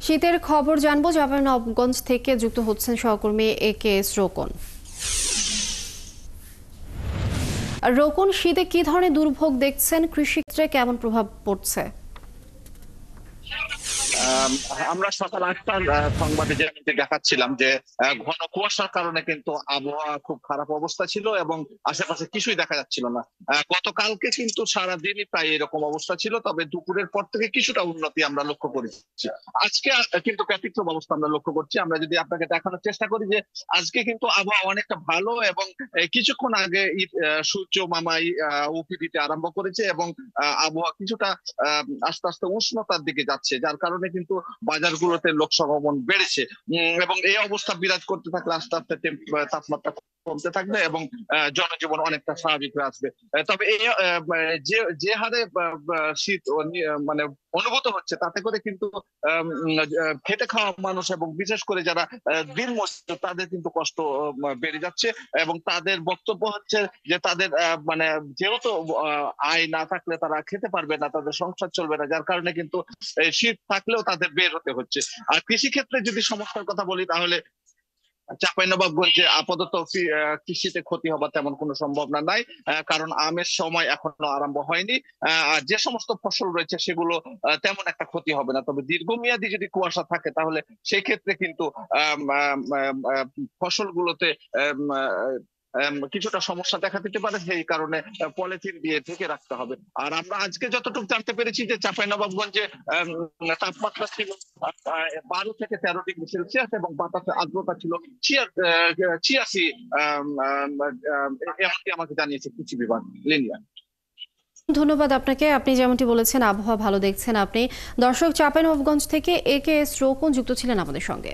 শীতের খবর জানবো। চাঁপাইনবাবগঞ্জ থেকে যুক্ত হচ্ছেন সহকর্মী একেএস রোকন। রোকন, শীতে কি ধরনের দুর্ভোগ দেখছেন? কৃষিক্ষেত্রে কেমন প্রভাব পড়ছে? আমরা সকাল ৮টার সংবাদে যেমনটি দেখাচ্ছিলাম যে ঘন কুয়াশার কারণে কিন্তু আবহাওয়া খুব খারাপ অবস্থা ছিল এবং আশেপাশে কিছুই দেখা যাচ্ছিল না। গতকালকে কিন্তু সারাদিনই প্রায় এরকম অবস্থা ছিল, তবে দুপুরের পর থেকে কিছুটা উন্নতি আমরা লক্ষ্য করেছি। আজকে কিন্তু ব্যতিক্রম অবস্থা আমরা লক্ষ্য করছি। আমরা যদি আপনাকে দেখানোর চেষ্টা করি যে আজকে কিন্তু আবহাওয়া অনেকটা ভালো এবং কিছুক্ষণ আগে সূর্য মামাই উঁকি দিতে আরম্ভ করেছে এবং আবহাওয়া কিছুটা আস্তে আস্তে উষ্ণতার দিকে যাচ্ছে, যার কারণে কিন্তু বাজারগুলোতে লোক সমাগম বেড়েছে এবং এই অবস্থা বিরাজ করতে থাকলে আস্তে আস্তে তাপমাত্রা কমতে থাকবে এবং জনজীবন অনেকটা স্বাভাবিক হয়ে আসবে। তবে এই যে হারে শীত মানে অনুভূত হচ্ছে, তাতে করে কিন্তু খেটে খাওয়া মানুষ এবং বিশেষ করে যারা দিন মজুর তাদের কিন্তু কষ্ট বেড়ে যাচ্ছে এবং তাদের বক্তব্য হচ্ছে যে তাদের মানে যেহেতু আয় না থাকলে তারা খেতে পারবে না, তাদের সংসার চলবে না, যার কারণে কিন্তু শীত থাকলেও তাদের বের হতে হচ্ছে। আর কৃষি ক্ষেত্রে যদি সমস্যার কথা বলি, তাহলে চাঁপাইনবাবগঞ্জে আপাতত কৃষিতে ক্ষতি হবার তেমন কোনো সম্ভাবনা নাই, কারণ আমের সময় এখনো আরম্ভ হয়নি। আর যে সমস্ত ফসল রয়েছে সেগুলো তেমন একটা ক্ষতি হবে না, তবে দীর্ঘমেয়াদী যদি কুয়াশা থাকে তাহলে সেই ক্ষেত্রে কিন্তু ফসলগুলোতে কিছুটা সমস্যা দেখা দিতে পারে। সেই কারণে পলিথিন দিয়ে ঢেকে রাখতে হবে। আর আমরা আজকে যতটুকু জানতে পেরেছি যে চাঁপাইনবাবগঞ্জে তাপমাত্রা ছিল 12 থেকে 13 ডিগ্রি সেলসিয়াস এবং বাতাসে আর্দ্রতা ছিল 86, এমনকি আমাকে জানিয়েছে কৃষি বিভাগ। লিনিয়া, ধন্যবাদ আপনাকে। আপনি যেমনটি বলেছেন আবহাওয়া ভালো দেখছেন আপনি। দর্শক, চাঁপাইনবাবগঞ্জ থেকে একেএস রোকন যুক্ত ছিলেন আমাদের সঙ্গে।